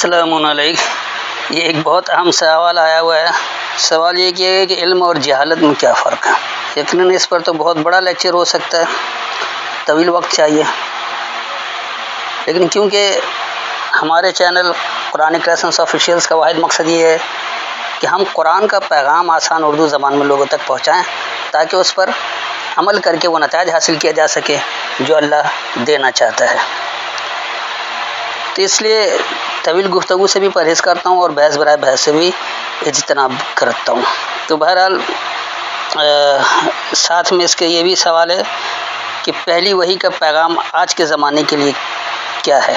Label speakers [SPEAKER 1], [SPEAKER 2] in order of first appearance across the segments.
[SPEAKER 1] السلام علیکم۔ یہ ایک بہت اہم سوال آیا ہوا ہے۔ سوال یہ کہ علم اور جہالت میں کیا فرق ہے۔ یقیناً اس پر تو بہت بڑا لیکچر ہو سکتا ہے، طویل وقت چاہیے، لیکن کیونکہ ہمارے چینل قرآنک لیسنس آفیشیلز کا واحد مقصد یہ ہے کہ ہم قرآن کا پیغام آسان اردو زبان میں لوگوں تک پہنچائیں تاکہ اس پر عمل کر کے وہ نتائج حاصل کیا جا سکے جو اللہ دینا چاہتا ہے۔ تو اس لیے طویل گفتگو سے بھی پرہیز کرتا ہوں اور بحث برائے بحث سے بھی اجتناب کرتا ہوں۔ تو بہرحال ساتھ میں اس کے یہ بھی سوال ہے کہ پہلی وحی کا پیغام آج کے زمانے کے لیے کیا ہے۔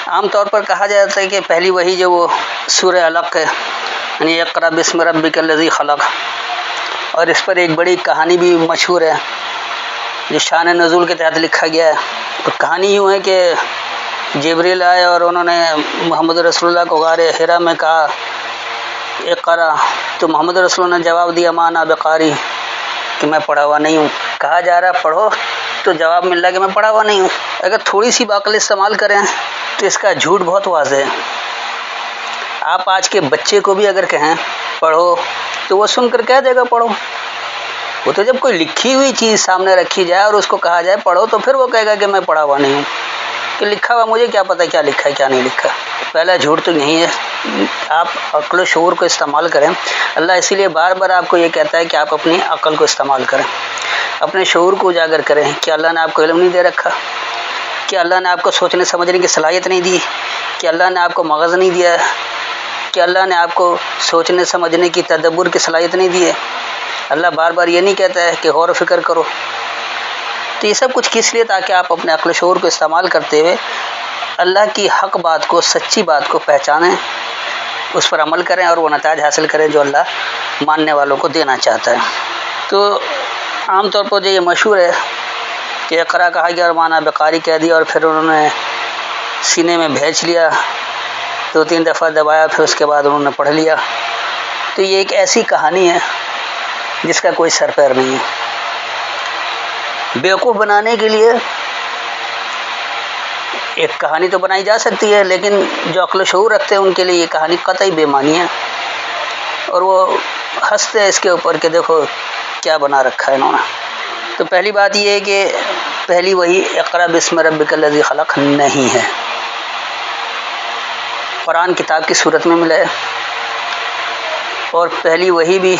[SPEAKER 1] عام طور پر کہا جاتا ہے کہ پہلی وحی جو وہ سورہ علق ہے، یعنی اقرأ بسم ربک الذی خلق، اور اس پر ایک بڑی کہانی بھی مشہور ہے جو شان نزول کے تحت لکھا گیا ہے۔ تو کہانی یوں ہے کہ جبریل آئے اور انہوں نے محمد رسول اللہ کو غار حرا میں کہا اقرأ، تو محمد رسول اللہ نے جواب دیا ما انا بقاری، کہ میں پڑھا ہوا نہیں ہوں۔ کہا جا رہا پڑھو تو جواب مل رہا کہ میں پڑھا ہوا نہیں ہوں۔ اگر تھوڑی سی عقل استعمال کریں تو اس کا جھوٹ بہت واضح ہے۔ آپ آج کے بچے کو بھی اگر کہیں پڑھو تو وہ سن کر کہہ دے گا پڑھو۔ وہ تو جب کوئی لکھی ہوئی چیز سامنے رکھی جائے اور اس کو کہا جائے پڑھو تو پھر وہ کہے گا کہ میں پڑھا ہوا نہیں ہوں، کہ لکھا ہوا مجھے کیا پتہ کیا لکھا ہے کیا نہیں لکھا۔ پہلا جھوٹ تو یہی ہے، آپ عقل و شعور کو استعمال کریں۔ اللہ اسی لیے بار بار آپ کو یہ کہتا ہے کہ آپ اپنی عقل کو استعمال کریں، اپنے شعور کو اجاگر کریں۔ کہ اللہ نے آپ کو علم نہیں دے رکھا؟ کہ اللہ نے آپ کو سوچنے سمجھنے کی صلاحیت نہیں دی؟ کہ اللہ نے آپ کو مغز نہیں دیا؟ کہ اللہ نے آپ کو سوچنے سمجھنے کی تدبر کی صلاحیت نہیں دی ہے؟ اللہ بار بار یہ نہیں کہتا ہے کہ غور و فکر کرو؟ تو یہ سب کچھ کس لیے؟ تاکہ آپ اپنے عقل و شعور کو استعمال کرتے ہوئے اللہ کی حق بات کو، سچی بات کو پہچانیں، اس پر عمل کریں اور وہ نتائج حاصل کریں جو اللہ ماننے والوں کو دینا چاہتا ہے۔ تو عام طور پر جو یہ مشہور ہے کہ اقرا کہا گیا اور مانا بقاری کہہ دیا اور پھر انہوں نے سینے میں بھیج لیا، 2-3 دفعہ دبایا، پھر اس کے بعد انہوں نے پڑھ لیا۔ تو یہ ایک ایسی کہانی ہے جس کا کوئی سر پیر نہیں ہے۔ بیوقوف بنانے کے لیے ایک کہانی تو بنائی جا سکتی ہے، لیکن جو عقل و شعور رکھتے ہیں ان کے لیے یہ کہانی قطعی بے معنی ہے، اور وہ ہنستے ہیں اس کے اوپر کہ دیکھو کیا بنا رکھا ہے انہوں نے۔ تو پہلی بات یہ ہے کہ پہلی وحی اقرأ بسم ربک الذی خلق نہیں ہے، قرآن کتاب کی صورت میں ملا ہے، اور پہلی وحی بھی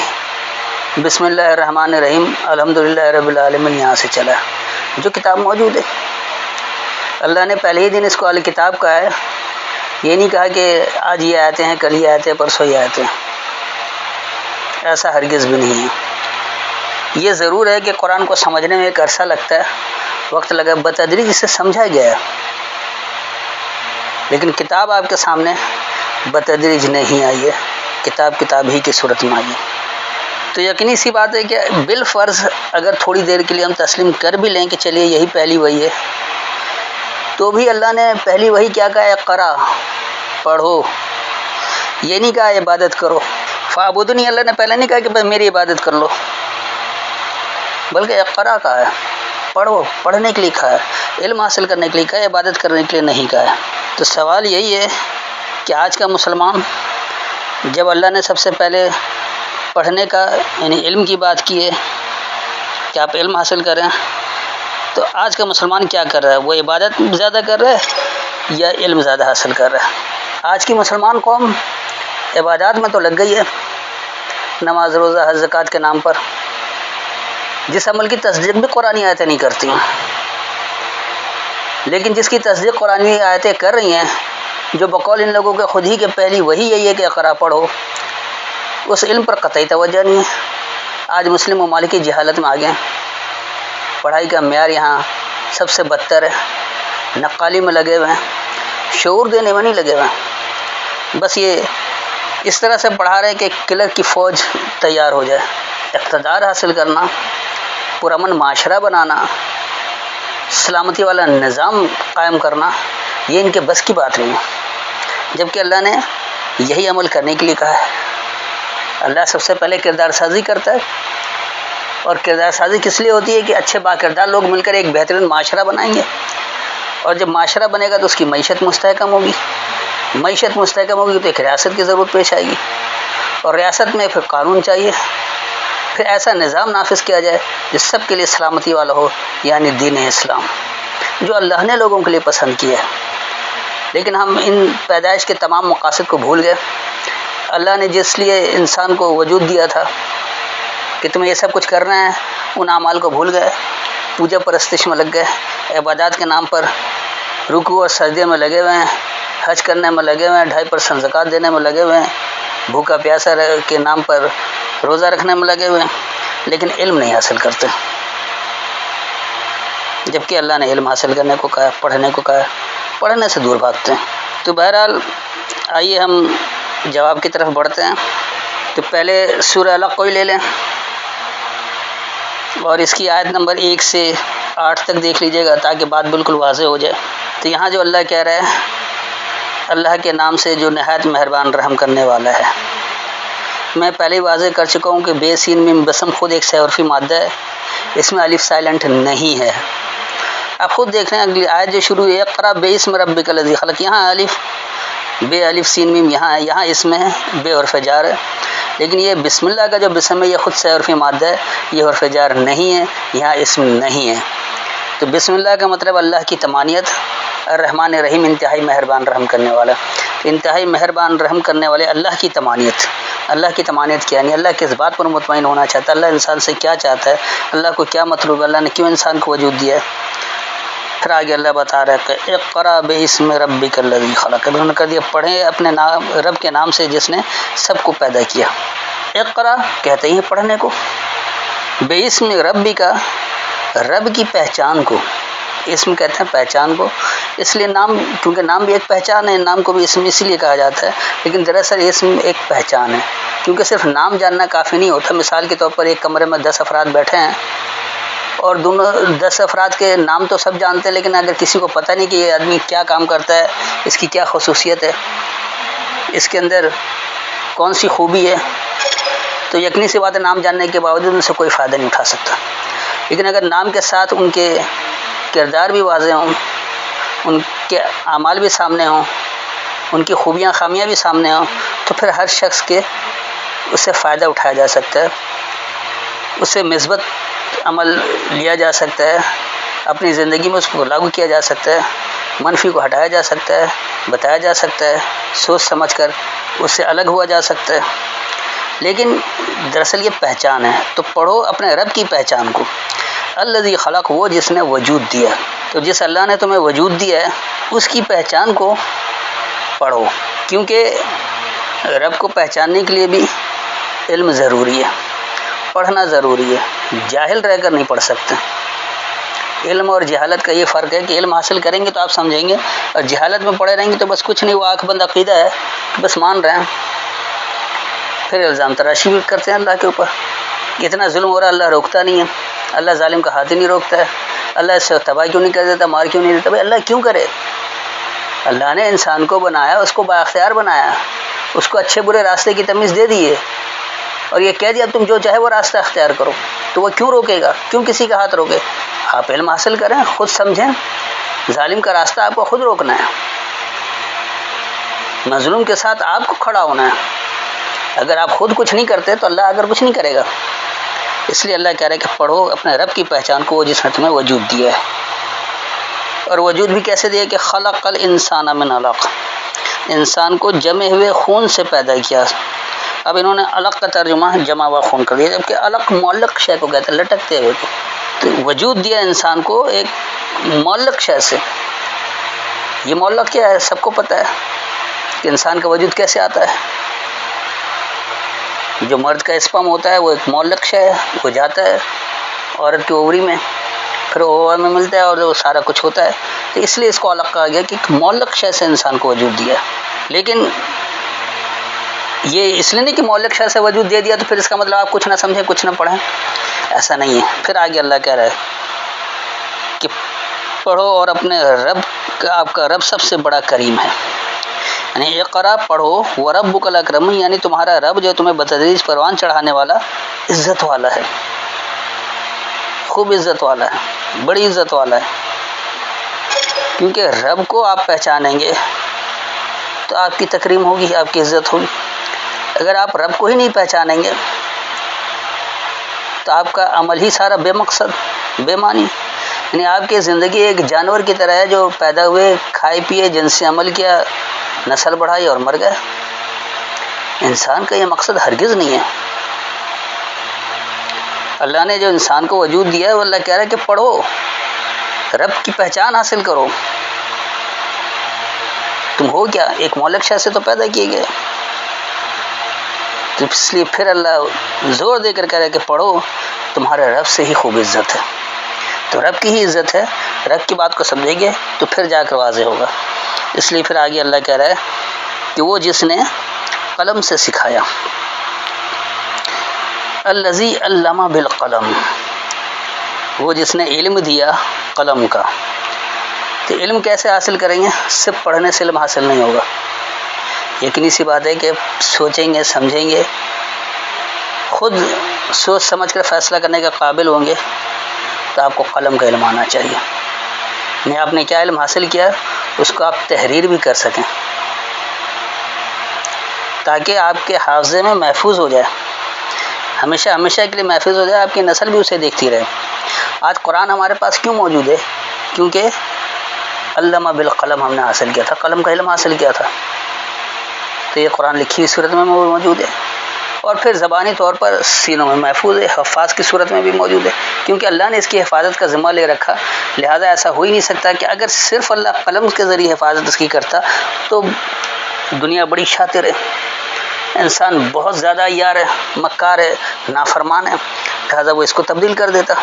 [SPEAKER 1] بسم اللہ الرحمن الرحیم الحمدللہ رب العالمین یہاں سے چلا ہے، جو کتاب موجود ہے۔ اللہ نے پہلے ہی دن اس کو اہل کتاب کہا ہے، یہ نہیں کہا کہ آج یہ آیتیں ہیں، کل یہ آیتیں، پرسوں یہ آیتیں، ایسا ہرگز بھی نہیں ہے۔ یہ ضرور ہے کہ قرآن کو سمجھنے میں ایک عرصہ لگتا ہے، وقت لگا، بتدریج اسے سمجھا گیا ہے، لیکن کتاب آپ کے سامنے بتدریج نہیں آئی ہے، کتاب ہی کی صورت میں آئی ہے۔ تو یقینی سی بات ہے کہ بالفرض اگر تھوڑی دیر کے لیے ہم تسلیم کر بھی لیں کہ چلیے یہی پہلی وحی ہے، تو بھی اللہ نے پہلی وحی کیا کہا ہے؟ اقرا، پڑھو، یہ نہیں کہا عبادت کرو۔ فاعبدونی، اللہ نے پہلے نہیں کہا کہ بس میری عبادت کر لو، بلکہ اقرا کہا ہے، پڑھو، پڑھنے کے لیے کہا ہے، علم حاصل کرنے کے لیے کہا ہے، عبادت کرنے کے لیے نہیں کہا ہے۔ تو سوال یہی ہے کہ آج کا مسلمان، جب اللہ نے سب سے پہلے پڑھنے کا یعنی علم کی بات کی ہے کہ آپ علم حاصل کریں، تو آج کا مسلمان کیا کر رہا ہے؟ وہ عبادت زیادہ کر رہا ہے یا علم زیادہ حاصل کر رہا ہے؟ آج کی مسلمان قوم عبادات میں تو لگ گئی ہے، نماز، روزہ، حج، زکوٰۃ کے نام پر، جس عمل کی تصدیق بھی قرآنی آیتیں نہیں کرتی ہیں، لیکن جس کی تصدیق قرآنی آیتیں کر رہی ہیں، جو بقول ان لوگوں کے خود ہی کہ پہلی وحی یہی ہے کہ اقرا، پڑھو، اس علم پر قطعی توجہ نہیں ہے۔ آج مسلم ممالک کی جہالت میں آ گئے ہیں، پڑھائی کا معیار یہاں سب سے بدتر ہے، نقالی میں لگے ہوئے ہیں، شعور دینے میں نہیں لگے ہوئے ہیں، بس یہ اس طرح سے پڑھا رہے ہیں کہ کلر کی فوج تیار ہو جائے، اقتدار حاصل کرنا، پرامن معاشرہ بنانا، سلامتی والا نظام قائم کرنا، یہ ان کے بس کی بات نہیں ہے، جبکہ اللہ نے یہی عمل کرنے کے لیے کہا ہے۔ اللہ سب سے پہلے کردار سازی کرتا ہے، اور کردار سازی کس لیے ہوتی ہے کہ اچھے با کردار لوگ مل کر ایک بہترین معاشرہ بنائیں گے، اور جب معاشرہ بنے گا تو اس کی معیشت مستحکم ہوگی، معیشت مستحکم ہوگی تو ایک ریاست کی ضرورت پیش آئے گی، اور ریاست میں پھر قانون چاہیے، پھر ایسا نظام نافذ کیا جائے جو سب کے لیے سلامتی والا ہو، یعنی دین اسلام جو اللہ نے لوگوں کے لیے پسند کیا ہے۔ لیکن ہم ان پیدائش کے تمام مقاصد کو بھول گئے۔ اللہ نے جس لیے انسان کو وجود دیا تھا کہ تمہیں یہ سب کچھ کرنا ہے، ان اعمال کو بھول گئے، پوجا پرستش میں لگ گئے، عبادات کے نام پر رکوع اور سجدے میں لگے ہوئے ہیں، حج کرنے میں لگے ہوئے ہیں، 2.5% زکوٰۃ دینے میں لگے ہوئے ہیں، بھوکا پیاسا کے نام پر روزہ رکھنے میں لگے ہوئے ہیں، لیکن علم نہیں حاصل کرتے، جبکہ اللہ نے علم حاصل کرنے کو کہا، پڑھنے کو کہا، پڑھنے سے دور بھاگتے ہیں۔ تو بہرحال آئیے ہم جواب کی طرف بڑھتے ہیں۔ تو پہلے سورہ علق کو ہی لے لیں اور اس کی آیت نمبر 1 سے 8 تک دیکھ لیجیے گا تاکہ بات بالکل واضح ہو جائے۔ تو یہاں جو اللہ کہہ رہا ہے، اللہ کے نام سے جو نہایت مہربان رحم کرنے والا ہے۔ میں پہلے ہی واضح کر چکا ہوں کہ بے سین میم بسم خود ایک سہ مادہ ہے، اس میں الف سائلنٹ نہیں ہے۔ آپ خود دیکھ رہے ہیں اگلی آیت جو شروع ہے، اقرأ باسم ربک الذی خلق، یہاں الف بے الف سین میم یہاں ہے، یہاں اس میں ہے بے حرف جار ہے، لیکن یہ بسم اللہ کا جو بسم ہے یہ خود سہ حرفی مادہ ہے، یہ حرف جار نہیں ہے، یہاں اسم نہیں ہے۔ تو بسم اللہ کا مطلب اللہ کی تمانیت، الرحمن الرحیم انتہائی مہربان رحم کرنے والا، انتہائی مہربان رحم کرنے والے اللہ کی تمانیت۔ اللہ کی تمانیت کیا نہیں، اللہ کس بات پر مطمئن ہونا چاہتا ہے، اللہ انسان سے کیا چاہتا ہے، اللہ کو کیا مطلوب ہے، اللہ نے کیوں انسان کو وجود دیا ہے۔ پھر آگے اللہ بتا رہا ہے کہ اقرأ باسم ربک الذی خلق، انہوں نے کہہ دیا پڑھیں اپنے رب کے نام سے جس نے سب کو پیدا کیا۔ اقرأ کہتے ہیں پڑھنے کو، باسم ربک رب کی پہچان کو، اسم کہتے ہیں پہچان کو، اس لیے نام، کیونکہ نام بھی ایک پہچان ہے، نام کو بھی اسم اس لیے کہا جاتا ہے، لیکن دراصل اسم ایک پہچان ہے، کیونکہ صرف نام جاننا کافی نہیں ہوتا۔ مثال کے طور پر ایک کمرے میں 10 افراد بیٹھے ہیں اور دونوں 10 افراد کے نام تو سب جانتے ہیں، لیکن اگر کسی کو پتہ نہیں کہ یہ آدمی کیا کام کرتا ہے، اس کی کیا خصوصیت ہے، اس کے اندر کون سی خوبی ہے، تو یقینی سی بات ہے نام جاننے کے باوجود ان سے کوئی فائدہ نہیں اٹھا سکتا۔ لیکن اگر نام کے ساتھ ان کے کردار بھی واضح ہوں، ان کے اعمال بھی سامنے ہوں، ان کی خوبیاں خامیاں بھی سامنے ہوں، تو پھر ہر شخص کے اس سے فائدہ اٹھایا جا سکتا ہے، اس سے مثبت عمل لیا جا سکتا ہے، اپنی زندگی میں اس کو لاگو کیا جا سکتا ہے، منفی کو ہٹایا جا سکتا ہے، بتایا جا سکتا ہے، سوچ سمجھ کر اس سے الگ ہوا جا سکتا ہے۔ لیکن دراصل یہ پہچان ہے، تو پڑھو اپنے رب کی پہچان کو، الذی خلق، وہ جس نے وجود دیا۔ تو جس اللہ نے تمہیں وجود دیا ہے اس کی پہچان کو پڑھو، کیونکہ رب کو پہچاننے کے لیے بھی علم ضروری ہے، پڑھنا ضروری ہے، جاہل رہ کر نہیں پڑھ سکتے۔ علم اور جہالت کا یہ فرق ہے کہ علم حاصل کریں گے تو آپ سمجھیں گے، اور جہالت میں پڑے رہیں گے تو بس کچھ نہیں، وہ آنکھ بند عقیدہ ہے، بس مان رہے ہیں، پھر الزام تراشی بھی کرتے ہیں اللہ کے اوپر۔ اتنا ظلم ہو رہا ہے، اللہ روکتا نہیں ہے، اللہ ظالم کا ہاتھ ہی نہیں روکتا ہے، اللہ اس سے تباہ کیوں نہیں کر دیتا، مار کیوں نہیں دیتا؟ بھائی اللہ کیوں کرے؟ اللہ نے انسان کو بنایا، اس کو بااختیار بنایا، اس کو اچھے برے راستے کی تمیز دے دی ہے، اور یہ کہہ دیا تم جو چاہے وہ راستہ اختیار کرو، تو وہ کیوں روکے گا؟ کیوں کسی کا ہاتھ روکے؟ آپ علم حاصل کریں، خود سمجھیں، ظالم کا راستہ آپ کو خود روکنا ہے، مظلوم کے ساتھ آپ کو کھڑا ہونا ہے۔ اگر آپ خود کچھ نہیں کرتے تو اللہ اگر کچھ نہیں کرے گا۔ اس لیے اللہ کہہ رہا ہے کہ پڑھو اپنے رب کی پہچان کو، وہ جس نے تمہیں وجود دیا ہے، اور وجود بھی کیسے دیا کہ خلق الانسان من علق، انسان کو جمے ہوئے خون سے پیدا کیا۔ اب انہوں نے علق کا ترجمہ جمع ہوا خون کر دیا، جبکہ علق معلق شے کو کہتے ہیں، لٹکتے ہوئے کو۔ تو وجود دیا انسان کو ایک معلق شے سے۔ یہ معلق کیا ہے؟ سب کو پتہ ہے کہ انسان کا وجود کیسے آتا ہے۔ جو مرد کا اسپم ہوتا ہے وہ ایک معلق شے ہے، وہ جاتا ہے عورت کی اووری میں، پھر اوور میں ملتا ہے اور وہ سارا کچھ ہوتا ہے، تو اس لیے اس کو علق کہا گیا کہ ایک معلق شے سے انسان کو وجود دیا۔ لیکن یہ اس لیے نہیں کہ معلق شے سے وجود دے دیا تو پھر اس کا مطلب آپ کچھ نہ سمجھیں، کچھ نہ پڑھیں، ایسا نہیں ہے۔ پھر آگے اللہ کہہ رہا ہے کہ پڑھو اور اپنے رب کا، آپ کا رب سب سے بڑا کریم ہے، یعنی اقرا پڑھو، وربک الاکرم، یعنی تمہارا رب جو تمہیں بتدریج پروان چڑھانے والا عزت والا ہے، خوب عزت والا ہے، بڑی عزت والا ہے۔ کیونکہ رب کو آپ پہچانیں گے تو آپ کی تکریم ہوگی، آپ کی عزت ہوگی۔ اگر آپ رب کو ہی نہیں پہچانیں گے تو آپ کا عمل ہی سارا بے مقصد، بے معنی، یعنی آپ کی زندگی ایک جانور کی طرح ہے جو پیدا ہوئے، کھائے پیے، جن سے عمل کیا، نسل بڑھائی اور مر گئے۔ انسان کا یہ مقصد ہرگز نہیں ہے۔ اللہ نے جو انسان کو وجود دیا ہے وہ اللہ کہہ رہا ہے کہ پڑھو، رب کی پہچان حاصل کرو۔ تم ہو کیا؟ ایک مولک شے سے تو پیدا کیے گئے۔ تو اس لیے پھر اللہ زور دے کر کہہ رہا ہے کہ پڑھو، تمہارے رب سے ہی خوب عزت ہے۔ تو رب کی ہی عزت ہے، رب کی بات کو سمجھیں گے تو پھر جا کر واضح ہوگا۔ اس لیے پھر آگے اللہ کہہ رہا ہے کہ وہ جس نے قلم سے سکھایا، الذی علم بالقلم، وہ جس نے علم دیا قلم کا۔ تو علم کیسے حاصل کریں گے؟ صرف پڑھنے سے علم حاصل نہیں ہوگا۔ یقینی سی بات ہے کہ سوچیں گے، سمجھیں گے، خود سوچ سمجھ کر فیصلہ کرنے کے قابل ہوں گے تو آپ کو قلم کا علم آنا چاہیے۔ یعنی آپ نے کیا علم حاصل کیا اس کو آپ تحریر بھی کر سکیں تاکہ آپ کے حافظے میں محفوظ ہو جائے، ہمیشہ ہمیشہ کے لیے محفوظ ہو جائے، آپ کی نسل بھی اسے دیکھتی رہے۔ آج قرآن ہمارے پاس کیوں موجود ہے؟ کیونکہ علم بالقلم ہم نے حاصل کیا تھا، قلم کا علم حاصل کیا تھا، تو یہ قرآن لکھی ہوئی صورت میں موجود ہے، اور پھر زبانی طور پر سینوں میں محفوظ ہے، حفاظ کی صورت میں بھی موجود ہے، کیونکہ اللہ نے اس کی حفاظت کا ذمہ لے رکھا۔ لہذا ایسا ہو ہی نہیں سکتا کہ اگر صرف اللہ قلم کے ذریعے حفاظت اس کی کرتا تو دنیا بڑی شاطر ہے، انسان بہت زیادہ یار ہے، مکار ہے، نافرمان ہے، لہذا وہ اس کو تبدیل کر دیتا۔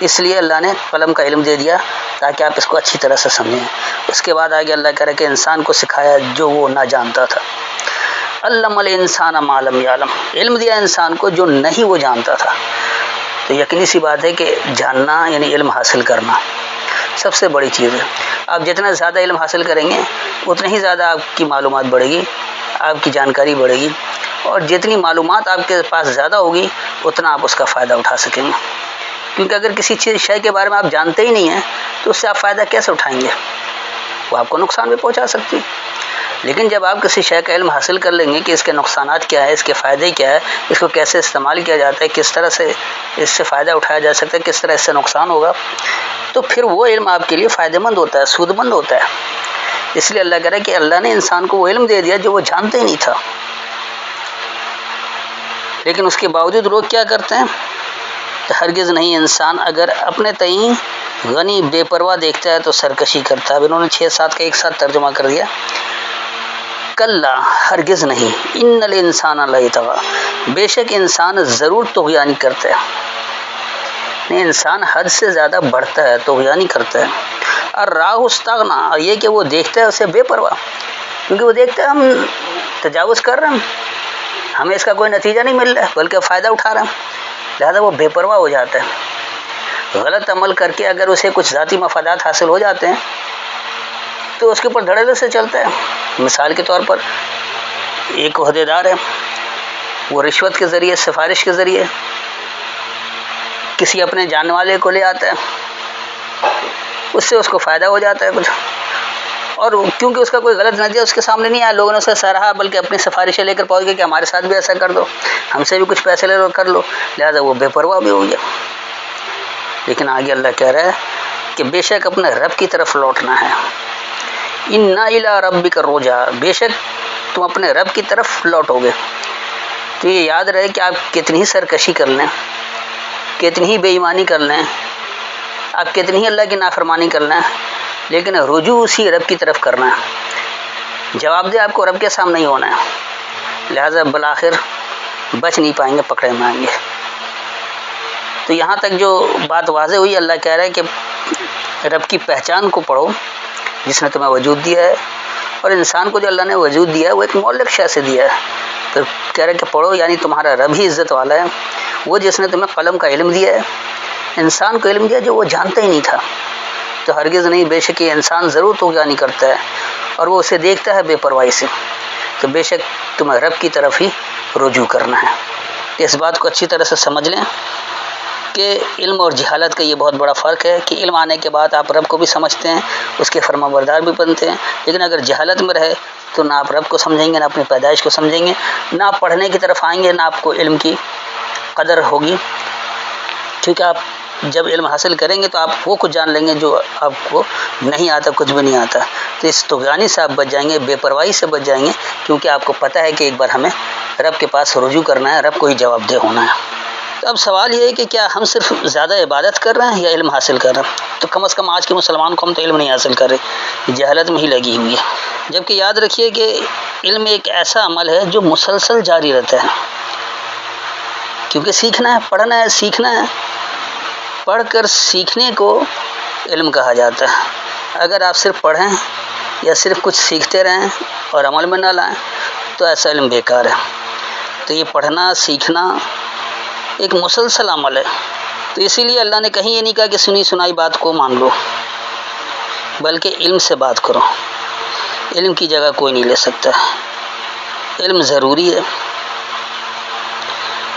[SPEAKER 1] اس لیے اللہ نے قلم کا علم دے دیا تاکہ آپ اس کو اچھی طرح سے سمجھیں۔ اس کے بعد آگے اللہ کہہ رہا ہے کہ انسان کو سکھایا جو وہ نہ جانتا تھا۔ علم الانسان ما لم یعلم، علم دیا انسان کو جو نہیں وہ جانتا تھا۔ تو یقینی سی بات ہے کہ جاننا یعنی علم حاصل کرنا سب سے بڑی چیز ہے۔ آپ جتنا زیادہ علم حاصل کریں گے اتنا ہی زیادہ آپ کی معلومات بڑھے گی، آپ کی جانکاری بڑھے گی، اور جتنی معلومات آپ کے پاس زیادہ ہوگی اتنا آپ اس کا فائدہ اٹھا سکیں گے۔ کیونکہ اگر کسی چیز شے کے بارے میں آپ جانتے ہی نہیں ہیں تو اس سے آپ فائدہ کیسے اٹھائیں گے؟ وہ آپ کو نقصان بھی پہنچا سکتی۔ لیکن جب آپ کسی شے کا علم حاصل کر لیں گے کہ اس کے نقصانات کیا ہے، اس کے فائدے کیا ہے، اس کو کیسے استعمال کیا جاتا ہے، کس طرح سے اس سے فائدہ اٹھایا جا سکتا ہے، کس طرح اس سے نقصان ہوگا، تو پھر وہ علم آپ کے لیے فائدہ مند ہوتا ہے، سود مند ہوتا ہے۔ اس لیے اللہ کہہ رہا ہے کہ اللہ نے انسان کو وہ علم دے دیا جو وہ جانتے ہی نہیں تھا، لیکن اس کے باوجود لوگ کیا کرتے ہیں؟ ہرگز نہیں، انسان اگر اپنے تئیں غنی بے پرواہ دیکھتا ہے تو سرکشی کرتا ہے۔ اب انہوں نے 6-7 کا ایک ساتھ ترجمہ کر دیا۔ کلا، ہرگز نہیں، ان الانسان لیطغی، بے شک انسان ضرور طغیانی کرتا ہے، نہیں انسان حد سے زیادہ بڑھتا ہے، طغیانی کرتا ہے۔ الراہ استغنی، اور یہ کہ وہ دیکھتا ہے اسے بے پرواہ، کیونکہ وہ دیکھتا ہے ہم تجاوز کر رہے ہیں، ہمیں اس کا کوئی نتیجہ نہیں مل رہا ہے بلکہ فائدہ اٹھا رہے ہیں، لہذا وہ بے پرواہ ہو جاتا ہے۔ غلط عمل کر کے اگر اسے کچھ ذاتی مفادات حاصل ہو جاتے ہیں تو اس کے اوپر دھڑلے سے چلتا ہے۔ مثال کے طور پر ایک عہدے دار ہے، وہ رشوت کے ذریعے، سفارش کے ذریعے کسی اپنے جاننے والے کو لے آتا ہے، اس سے اس کو فائدہ ہو جاتا ہے کچھ، اور کیونکہ اس کا کوئی غلط نتیجہ اس کے سامنے نہیں آیا، لوگوں نے اسے سراہا بلکہ اپنی سفارشیں لے کر پہنچ گئے کہ ہمارے ساتھ بھی ایسا کر دو، ہم سے بھی کچھ پیسے لے لو، کر لو، لہذا وہ بے پرواہ بھی ہو گیا۔ لیکن آگے اللہ کہہ رہا ہے کہ بے شک اپنے رب کی طرف لوٹنا ہے، اِنَّ إِلَىٰ رَبِّكَ الرُّجْعَىٰ، بے شک تم اپنے رب کی طرف لوٹو گے۔ تو یہ یاد رہے کہ آپ کتنی ہی سرکشی کر لیں، کتنی ہی بے ایمانی کر لیں، آپ کتنی ہی اللہ کی نافرمانی کر لیں، لیکن رجوع اسی رب کی طرف کرنا ہے، جواب دہ آپ کو رب کے سامنے ہی ہونا ہے، لہذا بالآخر بچ نہیں پائیں گے، پکڑے میں آئیں گے۔ تو یہاں تک جو بات واضح ہوئی، اللہ کہہ رہا ہے کہ رب کی پہچان کو پڑھو جس نے تمہیں وجود دیا ہے، اور انسان کو جو اللہ نے وجود دیا ہے وہ ایک مولک شے سے دیا ہے۔ پھر کہہ رہا ہے کہ پڑھو، یعنی تمہارا رب ہی عزت والا ہے، وہ جس نے تمہیں قلم کا علم دیا ہے، انسان کو علم دیا جو وہ جانتا ہی نہیں تھا۔ تو ہرگز نہیں، بے شک یہ انسان ضرور طغیانی کرتا ہے اور وہ اسے دیکھتا ہے بے پرواہی سے، تو بے شک تمہیں رب کی طرف ہی رجوع کرنا ہے۔ اس بات کو اچھی طرح سے سمجھ لیں کہ علم اور جہالت کا یہ بہت بڑا فرق ہے کہ علم آنے کے بعد آپ رب کو بھی سمجھتے ہیں، اس کے فرما بردار بھی بنتے ہیں، لیکن اگر جہالت میں رہے تو نہ آپ رب کو سمجھیں گے، نہ اپنی پیدائش کو سمجھیں گے، نہ آپ پڑھنے کی طرف آئیں گے، نہ آپ کو علم کی قدر ہوگی، کیونکہ آپ جب علم حاصل کریں گے تو آپ وہ کچھ جان لیں گے جو آپ کو نہیں آتا، کچھ بھی نہیں آتا، تو اس طغیانی سے آپ بچ جائیں گے، بے پرواہی سے بچ جائیں گے، کیونکہ آپ کو پتہ ہے کہ ایک بار ہمیں رب کے پاس رجوع کرنا ہے، رب کو ہی جواب دہ ہونا ہے۔ تو اب سوال یہ ہے کہ کیا ہم صرف زیادہ عبادت کر رہے ہیں یا علم حاصل کر رہے ہیں؟ تو کم از کم آج کے مسلمان قوم تو علم نہیں حاصل کر رہے، جہالت میں ہی لگی ہوئی ہے۔ جبکہ یاد رکھیے کہ علم ایک ایسا عمل ہے جو مسلسل جاری رہتا ہے، کیونکہ سیکھنا ہے، پڑھنا ہے، سیکھنا ہے، پڑھ کر سیکھنے کو علم کہا جاتا ہے۔ اگر آپ صرف پڑھیں یا صرف کچھ سیکھتے رہیں اور عمل میں نہ لائیں تو ایسا علم بیکار ہے۔ تو یہ پڑھنا سیکھنا ایک مسلسل عمل ہے، تو اسی لیے اللہ نے کہیں یہ نہیں کہا کہ سنی سنائی بات کو مان لو، بلکہ علم سے بات کرو۔ علم کی جگہ کوئی نہیں لے سکتا، علم ضروری ہے،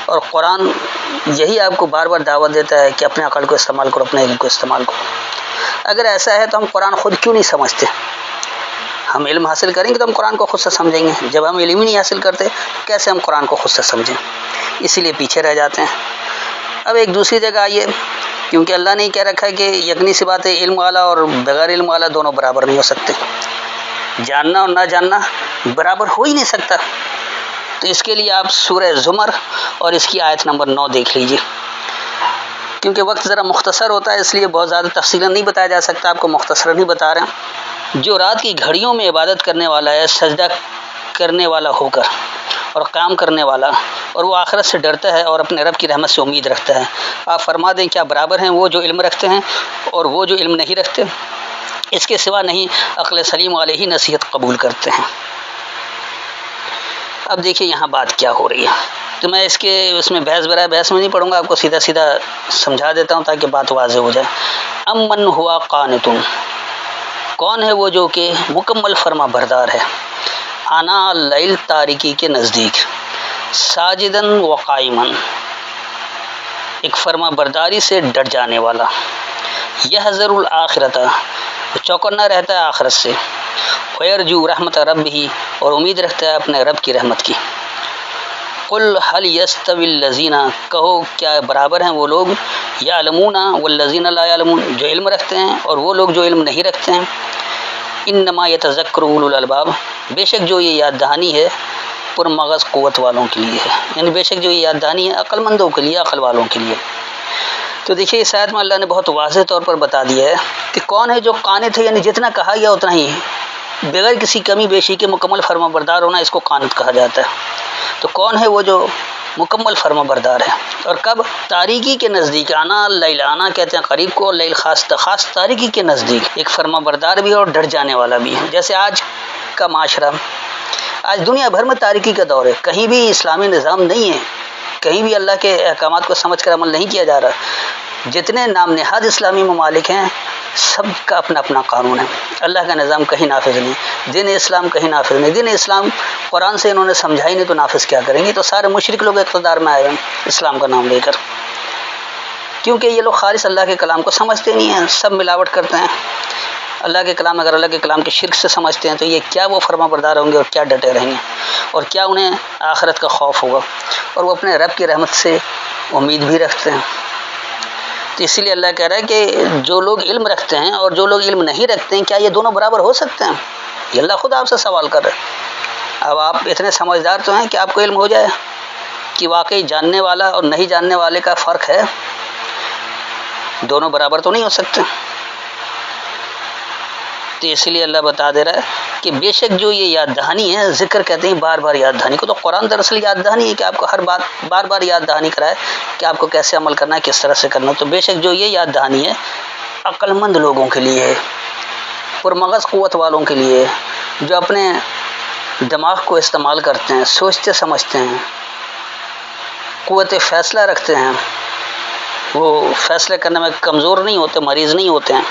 [SPEAKER 1] اور قرآن یہی آپ کو بار بار دعوت دیتا ہے کہ اپنے عقل کو استعمال کرو، اپنے علم کو استعمال کرو۔ اگر ایسا ہے تو ہم قرآن خود کیوں نہیں سمجھتے؟ ہم علم حاصل کریں گے تو ہم قرآن کو خود سے سمجھیں گے، جب ہم علم ہی نہیں حاصل کرتے تو کیسے ہم قرآن کو خود سے سمجھیں؟ اسی لیے پیچھے رہ جاتے ہیں۔ اب ایک دوسری جگہ آئیے، کیونکہ اللہ نے کہہ رکھا ہے کہ یقینی سی بات ہے علم والا اور بغیر علم والا دونوں برابر نہیں ہو سکتے، جاننا اور نہ جاننا برابر ہو ہی نہیں سکتا۔ تو اس کے لیے آپ سورہ زمر اور اس کی آیت نمبر 9 دیکھ لیجیے، کیونکہ وقت ذرا مختصر ہوتا ہے، اس لیے بہت زیادہ تفصیلاً نہیں بتایا جا سکتا، آپ کو مختصراً ہی بتا رہے ہیں۔ جو رات کی گھڑیوں میں عبادت کرنے والا ہے، سجدہ کرنے والا ہو کر اور قیام کرنے والا، اور وہ آخرت سے ڈرتا ہے اور اپنے رب کی رحمت سے امید رکھتا ہے، آپ فرما دیں کیا برابر ہیں وہ جو علم رکھتے ہیں اور وہ جو علم نہیں رکھتے؟ اس کے سوا نہیں عقل سلیم والے ہی نصیحت قبول کرتے ہیں۔ اب دیکھیے یہاں بات کیا ہو رہی ہے، تو میں اس میں بحث برائے بحث میں نہیں پڑھوں گا، آپ کو سیدھا سیدھا سمجھا دیتا ہوں تاکہ بات واضح ہو جائے۔ امن ہوا قانتون، کون ہے وہ جو کہ مکمل فرما بردار ہے، آنا اللیل، تاریکی کے نزدیک، ساجدن و قائمن، ایک فرما برداری سے ڈٹ جانے والا، یحذر الآخرۃ، چوکنا رہتا ہے آخرت سے، ویرجو رحمت ربہ، اور امید رکھتا ہے اپنے رب کی رحمت کی۔ قل هل یستوی الذین، کہو کیا برابر ہیں وہ لوگ، یعلمون والذین لا یعلمون، جو علم رکھتے ہیں اور وہ لوگ جو علم نہیں رکھتے ہیں۔ انما یتذکر اولو الالباب، بے شک جو یہ یاد دہانی ہے پر مغز قوت والوں کے لیے ہے، یعنی بے شک جو یہ یاد دہانی ہے عقل مندوں کے لیے، عقل والوں کے لیے۔ تو دیکھیے اس آیت میں اللہ نے بہت واضح طور پر بتا دیا ہے کہ کون ہے جو قانت ہے، یعنی جتنا کہا گیا اتنا ہی بغیر کسی کمی بیشی کے مکمل فرما بردار ہونا، اس کو قانت کہا جاتا ہے۔ تو کون ہے وہ جو مکمل فرما بردار ہے، اور کب؟ تاریکی کے نزدیک، آنا اللیل، آنا کہتے ہیں قریب کو، لیل خاص تاریکی کے نزدیک، ایک فرما بردار بھی ہے اور ڈر جانے والا بھی ہے۔ جیسے آج کا معاشرہ، آج دنیا بھر میں تاریکی کا دور ہے، کہیں بھی اسلامی نظام نہیں ہے، کہیں بھی اللہ کے احکامات کو سمجھ کر عمل نہیں کیا جا رہا۔ جتنے نام نہاد اسلامی ممالک ہیں سب کا اپنا اپنا قانون ہے، اللہ کا نظام کہیں نافذ نہیں، دین اسلام کہیں نافذ نہیں۔ دین اسلام قرآن سے انہوں نے سمجھا ہی نہیں تو نافذ کیا کریں گے؟ تو سارے مشرک لوگ اقتدار میں آئے ہیں اسلام کا نام لے کر، کیونکہ یہ لوگ خالص اللہ کے کلام کو سمجھتے نہیں ہیں، سب ملاوٹ کرتے ہیں۔ اللہ کے کلام، اگر اللہ کے کلام کے شرک سے سمجھتے ہیں تو یہ کیا وہ فرما بردار ہوں گے اور کیا ڈٹے رہیں گے، اور کیا انہیں آخرت کا خوف ہوگا، اور وہ اپنے رب کی رحمت سے امید بھی رکھتے ہیں۔ تو اسی لیے اللہ کہہ رہا ہے کہ جو لوگ علم رکھتے ہیں اور جو لوگ علم نہیں رکھتے ہیں، کیا یہ دونوں برابر ہو سکتے ہیں؟ یہ اللہ خود آپ سے سوال کر رہے ہیں۔ اب آپ اتنے سمجھدار تو ہیں کہ آپ کو علم ہو جائے کہ واقعی جاننے والا اور نہیں جاننے والے کا فرق ہے، دونوں برابر تو نہیں ہو سکتے۔ تو اسی لیے اللہ بتا دے رہا ہے کہ بے شک جو یہ یاد دہانی ہے، ذکر کہتے ہیں بار بار یاد دہانی کو، تو قرآن دراصل یاد دہانی ہے کہ آپ کو ہر بات بار بار یاد دہانی کرائے کہ آپ کو کیسے عمل کرنا ہے، کس طرح سے کرنا ہے۔ تو بے شک جو یہ یاد دہانی ہے عقل مند لوگوں کے لیے ہے، پرمغز قوت والوں کے لیے، جو اپنے دماغ کو استعمال کرتے ہیں، سوچتے سمجھتے ہیں، قوت فیصلہ رکھتے ہیں، وہ فیصلے کرنے میں کمزور نہیں ہوتے، مریض نہیں ہوتے ہیں۔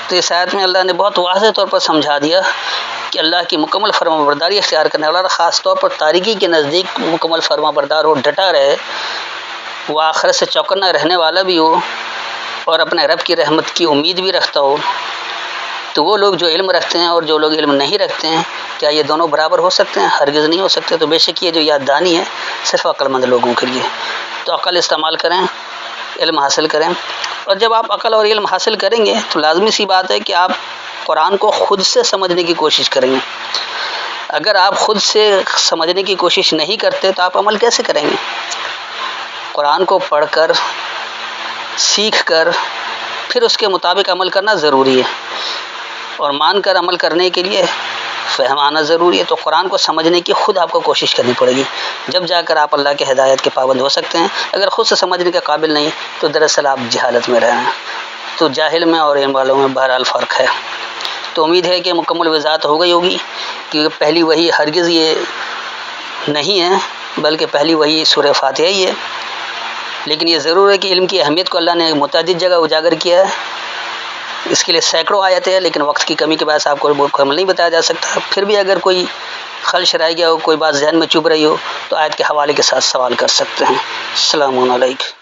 [SPEAKER 1] تو اس آیت میں اللہ نے بہت واضح طور پر سمجھا دیا کہ اللہ کی مکمل فرما برداری اختیار کرنے والا، خاص طور پر تاریکی کے نزدیک مکمل فرما بردار ہو، ڈٹا رہے، وہ آخرت سے چوکنا رہنے والا بھی ہو اور اپنے رب کی رحمت کی امید بھی رکھتا ہو، تو وہ لوگ جو علم رکھتے ہیں اور جو لوگ علم نہیں رکھتے ہیں، کیا یہ دونوں برابر ہو سکتے ہیں؟ ہرگز نہیں ہو سکتے۔ تو بے شک یہ جو یاد دانی ہے صرف عقل مند لوگوں کے لیے۔ تو عقل استعمال کریں، علم حاصل کریں، اور جب آپ عقل اور علم حاصل کریں گے تو لازمی سی بات ہے کہ آپ قرآن کو خود سے سمجھنے کی کوشش کریں گے۔ اگر آپ خود سے سمجھنے کی کوشش نہیں کرتے تو آپ عمل کیسے کریں گے؟ قرآن کو پڑھ کر، سیکھ کر، پھر اس کے مطابق عمل کرنا ضروری ہے، اور مان کر عمل کرنے کے لیے فہم آنا ضروری ہے۔ تو قرآن کو سمجھنے کی خود آپ کو کوشش کرنی پڑے گی، جب جا کر آپ اللہ کے ہدایت کے پابند ہو سکتے ہیں۔ اگر خود سے سمجھنے کے قابل نہیں تو دراصل آپ جہالت میں رہے ہیں۔ تو جاہل میں اور علم والوں میں بہرحال فرق ہے۔ تو امید ہے کہ مکمل وضاحت ہو گئی ہوگی، کیونکہ پہلی وحی ہرگز یہ نہیں ہے، بلکہ پہلی وحی سورہ فاتحہ ہی ہے۔ لیکن یہ ضرور ہے کہ علم کی اہمیت کو اللہ نے متعدد جگہ اجاگر کیا ہے، اس کے لیے سینکڑوں آیتیں ہیں، لیکن وقت کی کمی کے باعث آپ کو مکمل نہیں بتایا جا سکتا۔ پھر بھی اگر کوئی خلش رہ گیا ہو، کوئی بات ذہن میں چبھ رہی ہو، تو آیت کے حوالے کے ساتھ سوال کر سکتے ہیں۔ السلام علیکم۔